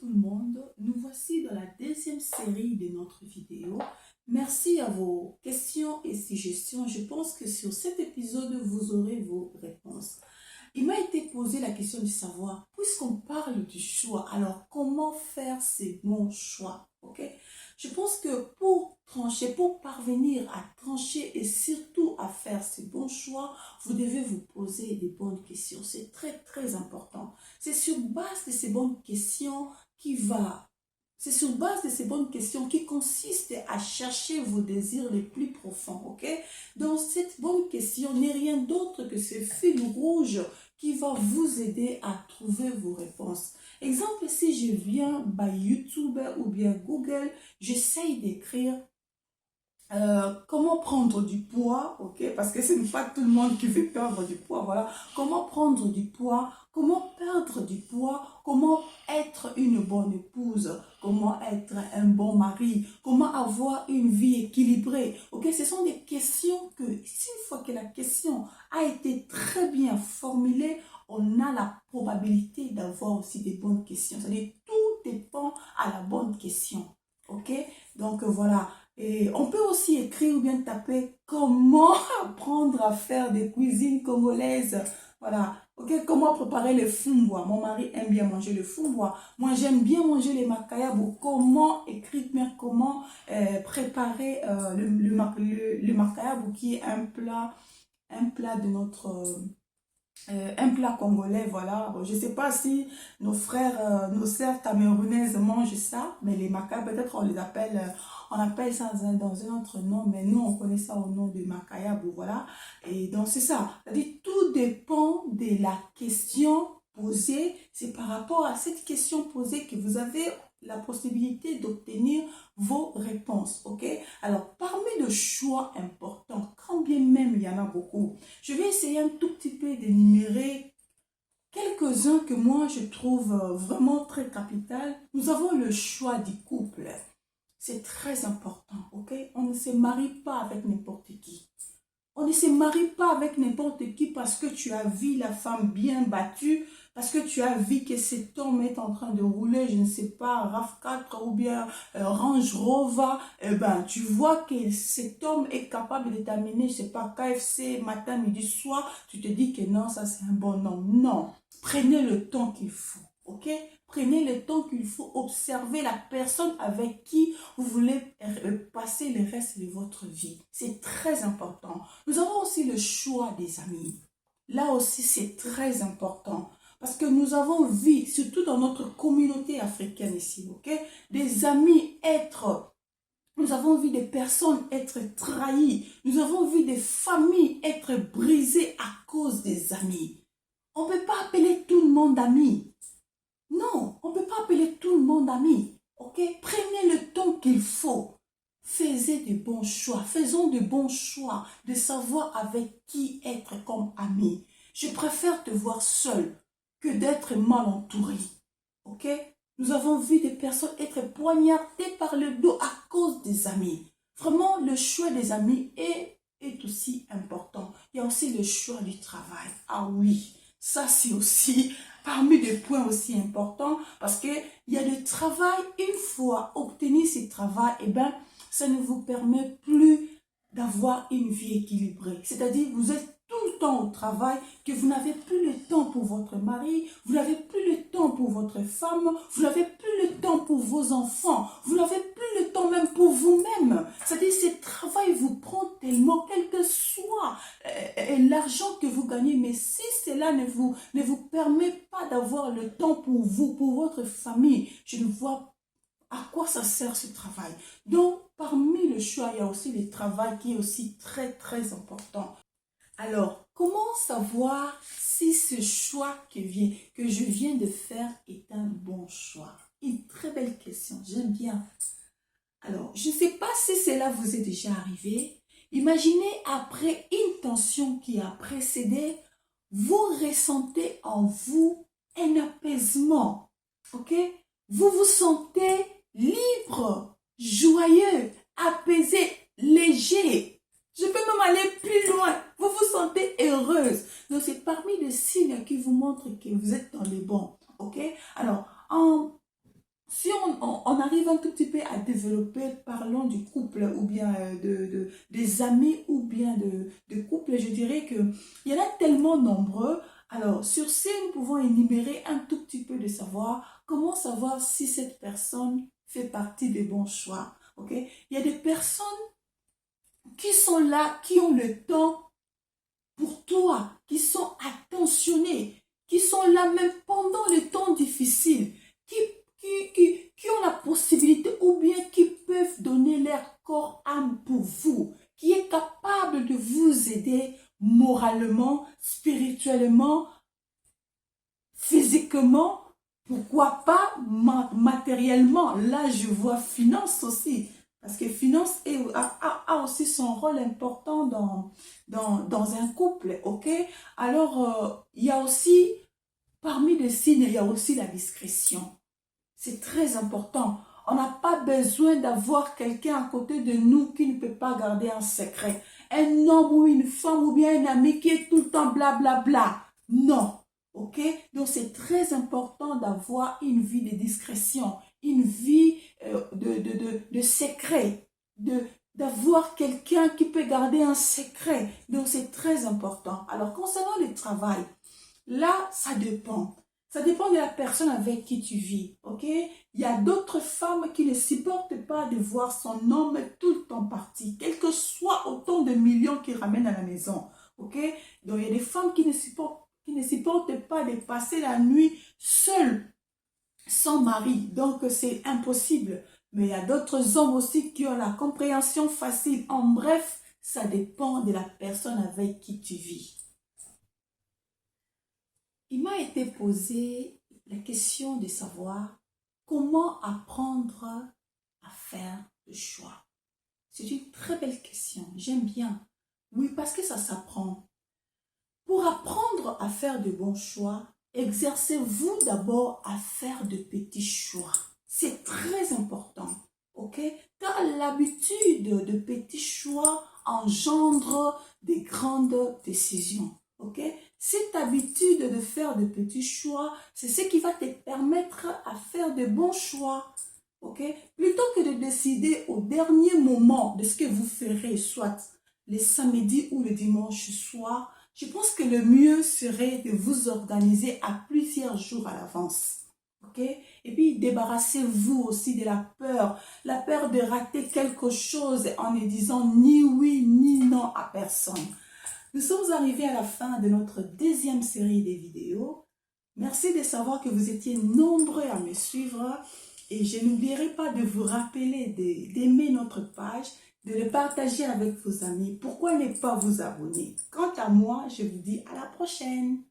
tout le monde. Nous voici dans la deuxième série de notre vidéo. Merci à vos questions et suggestions. Je pense que sur cet épisode, vous aurez vos réponses. Il m'a été posé la question de savoir, puisqu'on parle du choix, alors comment faire ces bons choix, ok? Je pense que pour trancher, pour parvenir à trancher et surtout à faire ces bons choix, vous devez vous poser des bonnes questions. C'est très, très important. C'est sur base de ces bonnes questions c'est sur base de ces bonnes questions qui consistent à chercher vos désirs les plus profonds, ok? Donc, cette bonne question n'est rien d'autre que ce fil rouge qui va vous aider à trouver vos réponses. Exemple, si je viens by YouTube ou bien Google, j'essaye d'écrire comment prendre du poids, ok? Parce que ce n'est pas tout le monde qui veut perdre du poids, voilà. Comment prendre du poids, comment perdre du poids, comment être une bonne épouse, comment être un bon mari, comment avoir une vie équilibrée, ok? Ce sont des questions que, si une fois que la question a été très bien formulée, on a la probabilité d'avoir aussi des bonnes questions. C'est-à-dire, tout dépend à la bonne question, ok? Donc, voilà. Et on peut aussi écrire ou bien taper comment apprendre à faire des cuisines congolaises. Voilà. Ok, comment préparer le fumbois. Mon mari aime bien manger le fumbois. Moi, j'aime bien manger les makayabo. Comment écrire bien comment préparer le makayabo qui est un plat de notre un plat congolais, voilà. Bon, je ne sais pas si nos frères, nos sœurs camerounaises mangent ça, mais les macas, peut-être on appelle ça dans un autre nom, mais nous, on connaît ça au nom de makayabo, voilà. Et donc, c'est ça. C'est-à-dire, tout dépend de la question posée. C'est par rapport à cette question posée que vous avez la possibilité d'obtenir vos réponses, ok? Alors, parmi les choix importants, quand bien même il y en a beaucoup, je vais essayer un tout petit peu d'énumérer quelques-uns que moi je trouve vraiment très capital. Nous avons le choix du couple. C'est très important, ok? On ne se marie pas avec n'importe qui. On ne se marie pas avec n'importe qui parce que tu as vu la femme bien battue, parce que tu as vu que cet homme est en train de rouler, je ne sais pas, RAV4 ou bien Range Rover. Eh ben, tu vois que cet homme est capable de t'amener, je ne sais pas, KFC, matin, midi, soir. Tu te dis que non, ça c'est un bon homme. Non, prenez le temps qu'il faut, ok? Prenez le temps qu'il faut observer la personne avec qui vous voulez passer le reste de votre vie. C'est très important. Nous avons aussi le choix des amis. Là aussi, c'est très important. Parce que nous avons vu, surtout dans notre communauté africaine ici, ok, des amis nous avons vu des personnes être trahies. Nous avons vu des familles être brisées à cause des amis. On ne peut pas appeler tout le monde ami. Non, on ne peut pas appeler tout le monde ami. Ok? Prenez le temps qu'il faut. Faisez de bons choix. Faisons de bons choix. De savoir avec qui être comme ami. Je préfère te voir seul que d'être mal entouré. Ok? Nous avons vu des personnes être poignardées par le dos à cause des amis. Vraiment, le choix des amis est aussi important. Il y a aussi le choix du travail. Ah oui, ça c'est aussi parmi des points aussi importants parce que il y a le travail, une fois obtenu ce travail, eh ben, ça ne vous permet plus d'avoir une vie équilibrée. C'est-à-dire, vous êtes tout le temps au travail, que vous n'avez plus le temps pour votre mari, vous n'avez plus le temps pour votre femme, vous n'avez plus le temps pour vos enfants, vous n'avez plus le temps même pour vous-même. C'est-à-dire, ce travail vous prend tellement, quel que soit l'argent que vous gagnez, mais si cela ne vous permet pas d'avoir le temps pour vous, pour votre famille, je ne vois à quoi ça sert ce travail. Donc, parmi le choix, il y a aussi le travail qui est aussi très, très important. Alors, comment savoir si ce choix que je viens de faire est un bon choix? Une très belle question, j'aime bien. Alors, je ne sais pas si cela vous est déjà arrivé. Imaginez après une tension qui a précédé, vous ressentez en vous un apaisement. Ok? Vous vous sentez libre, joyeux, apaisé, léger. Je peux même aller plus loin. Vous vous sentez heureuse. Donc, c'est parmi les signes qui vous montrent que vous êtes dans les bons. Ok? Alors, arrive un tout petit peu à développer, parlons du couple ou bien des amis ou bien de couple, je dirais que il y en a tellement nombreux. Alors, sur ce, nous pouvons énumérer un tout petit peu de savoir, comment savoir si cette personne fait partie des bons choix. Ok? Il y a des personnes qui sont là, qui ont le temps pour toi, qui sont attentionnés, qui sont là même pendant les temps difficiles, qui ont la possibilité ou bien qui peuvent donner leur corps, âme pour vous, qui est capable de vous aider moralement, spirituellement, physiquement, pourquoi pas matériellement. Là, je vois finance aussi. Parce que finance a aussi son rôle important dans un couple, ok? Alors, il y a aussi, parmi les signes, il y a aussi la discrétion. C'est très important. On n'a pas besoin d'avoir quelqu'un à côté de nous qui ne peut pas garder un secret. Un homme ou une femme ou bien un ami qui est tout le temps blablabla. Bla, bla. Non. Ok? Donc, c'est très important d'avoir une vie de discrétion, une vie de secret, d'avoir quelqu'un qui peut garder un secret. Donc, c'est très important. Alors, concernant le travail, là, ça dépend. Ça dépend de la personne avec qui tu vis, ok? Il y a d'autres femmes qui ne supportent pas de voir son homme tout le temps parti, quel que soit autant de millions qu'il ramène à la maison, ok? Donc, il y a des femmes qui ne supportent pas de passer la nuit seule, sans mari. Donc, c'est impossible. Mais il y a d'autres hommes aussi qui ont la compréhension facile. En bref, ça dépend de la personne avec qui tu vis. Il m'a été posé la question de savoir comment apprendre à faire le choix. C'est une très belle question, j'aime bien. Oui, parce que ça s'apprend. Pour apprendre à faire de bons choix, exercez-vous d'abord à faire de petits choix. C'est très important, ok? Car l'habitude de petits choix engendre des grandes décisions, ok? Cette habitude de faire de petits choix, c'est ce qui va te permettre à faire de bons choix. Ok? Plutôt que de décider au dernier moment de ce que vous ferez, soit le samedi ou le dimanche soir, je pense que le mieux serait de vous organiser à plusieurs jours à l'avance. Ok? Et puis, débarrassez-vous aussi de la peur de rater quelque chose en ne disant ni oui ni non à personne. Nous sommes arrivés à la fin de notre deuxième série de vidéos. Merci de savoir que vous étiez nombreux à me suivre et je n'oublierai pas de vous rappeler d'aimer notre page, de le partager avec vos amis. Pourquoi ne pas vous abonner? Quant à moi, je vous dis à la prochaine.